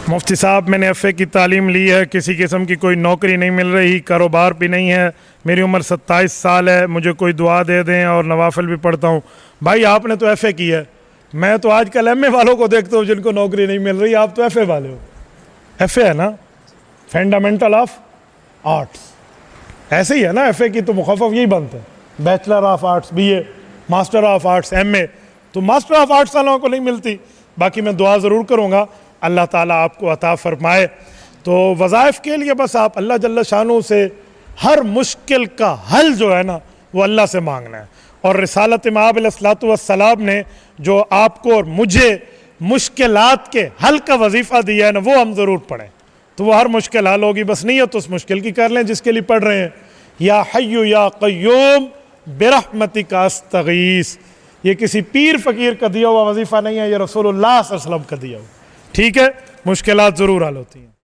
मुफ्ती साहब, मैंने एफ़ए की तालीम ली है, किसी किस्म की कोई नौकरी नहीं मिल रही, कारोबार भी नहीं है, मेरी उम्र 27 साल है, मुझे कोई दुआ दे दें और नवाफिल भी पढ़ता हूँ। भाई आपने तो एफ़ए की है, मैं तो आजकल एमए वालों को देखता हूँ जिनको नौकरी नहीं मिल रही, आप तो एफ़ए वाले हो। एफ़ए है ना, फंडामेंटल ऑफ आर्ट्स, ऐसे ही है ना, एफ़ए की तो मुखफ़फ़ यही बनते हैं, bachelor of arts BA, master of arts MA। तो मास्टर ऑफ आर्ट्स वालों को नहीं मिलती। बाकी मैं दुआ ज़रूर करूँगा अल्लाह ताला आपको अता फरमाए। तो वज़ाइफ़ के लिए बस आप अल्लाह जल्ल शानू से हर मुश्किल का हल जो है ना वो अल्लाह से मांगना है। और रिसालत इमाम अलैहिस्सलातु वस्सलाम ने जो आपको और मुझे मुश्किलात के हल का वजीफ़ा दिया है ना, वो हम ज़रूर पढ़ें, तो वो हर मुश्किल हल होगी। बस नीयत उस मुश्किल की कर लें जिसके लिए पढ़ रहे हैं। या हय्यु या क़य्यूम बिरहमतिका अस्तगीस, ये किसी पीर फ़कीर का दिया हुआ वजीफ़ा नहीं है, ये रसूलुल्लाह सल्लल्लाहु अलैहि वसल्लम का दिया हुआ। ठीक है, मुश्किलात ज़रूर हल होती हैं।